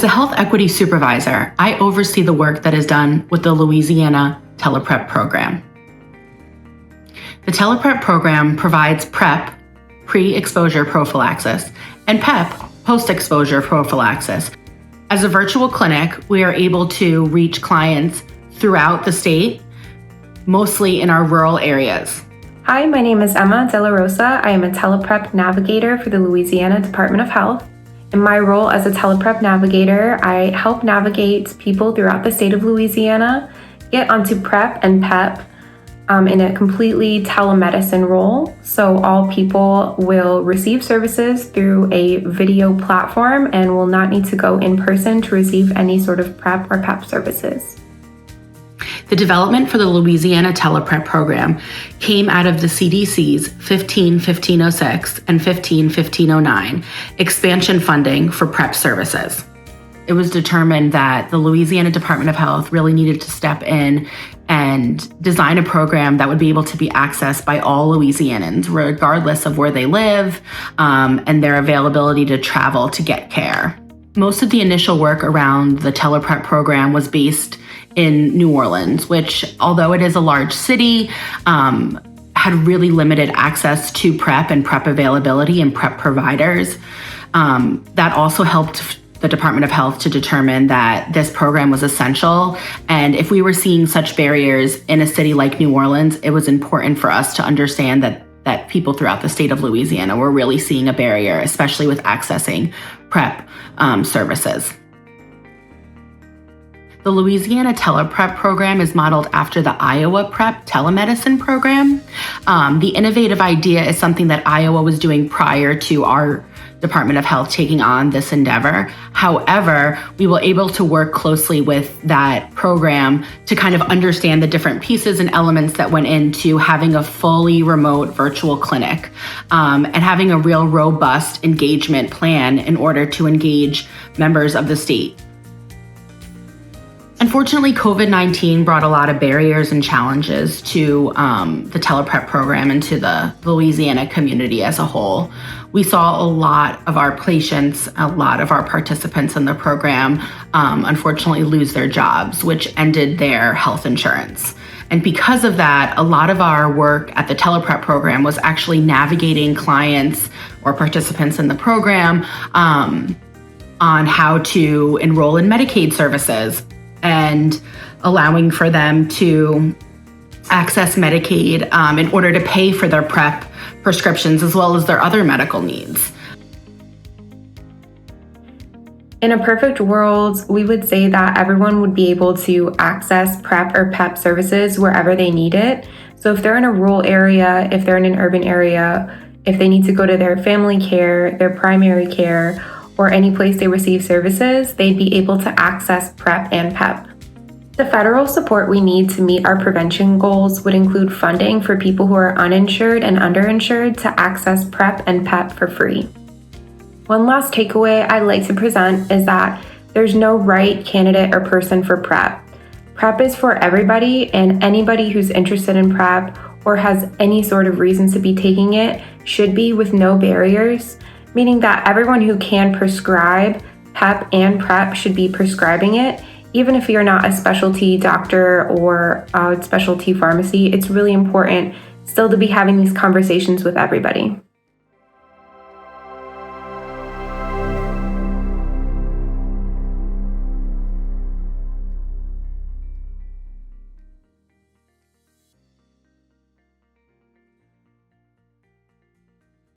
As a health equity supervisor, I oversee the work that is done with the Louisiana TelePrEP program. The TelePrEP program provides PrEP, pre-exposure prophylaxis, and PEP, post-exposure prophylaxis. As a virtual clinic, we are able to reach clients throughout the state, mostly in our rural areas. Hi, my name is Emma De La Rosa. I am a TelePrEP navigator for the Louisiana Department of Health. In my role as a TelePrEP navigator, I help navigate people throughout the state of Louisiana get onto PrEP and PEP in a completely telemedicine role. So all people will receive services through a video platform and will not need to go in person to receive any sort of PrEP or PEP services. The development for the Louisiana TelePrEP program came out of the CDC's 15-1506 and 15-1509 expansion funding for PrEP services. It was determined that the Louisiana Department of Health really needed to step in and design a program that would be able to be accessed by all Louisianans, regardless of where they live, and their availability to travel to get care. Most of the initial work around the TelePrEP program was based in New Orleans, which, although it is a large city, had really limited access to PrEP and PrEP availability and PrEP providers. That also helped the Department of Health to determine that this program was essential. And if we were seeing such barriers in a city like New Orleans, it was important for us to understand that people throughout the state of Louisiana were really seeing a barrier, especially with accessing PrEP services. The Louisiana TelePrEP program is modeled after the Iowa PrEP telemedicine program. The innovative idea is something that Iowa was doing prior to our Department of Health taking on this endeavor. However, we were able to work closely with that program to kind of understand the different pieces and elements that went into having a fully remote virtual clinic, and having a real robust engagement plan in order to engage members of the state. Unfortunately, COVID-19 brought a lot of barriers and challenges to the TelePrEP program and to the Louisiana community as a whole. We saw a lot of our patients, a lot of our participants in the program, unfortunately lose their jobs, which ended their health insurance. And because of that, a lot of our work at the TelePrEP program was actually navigating clients or participants in the program on how to enroll in Medicaid services, and allowing for them to access Medicaid in order to pay for their PrEP prescriptions as well as their other medical needs. In a perfect world, we would say that everyone would be able to access PrEP or PEP services wherever they need it. So if they're in a rural area, if they're in an urban area, if they need to go to their family care, their primary care, or any place they receive services, they'd be able to access PrEP and PEP. The federal support we need to meet our prevention goals would include funding for people who are uninsured and underinsured to access PrEP and PEP for free. One last takeaway I'd like to present is that there's no right candidate or person for PrEP. PrEP is for everybody, and anybody who's interested in PrEP or has any sort of reasons to be taking it should be with no barriers, meaning that everyone who can prescribe PEP and PrEP should be prescribing it. Even if you're not a specialty doctor or a specialty pharmacy, it's really important still to be having these conversations with everybody.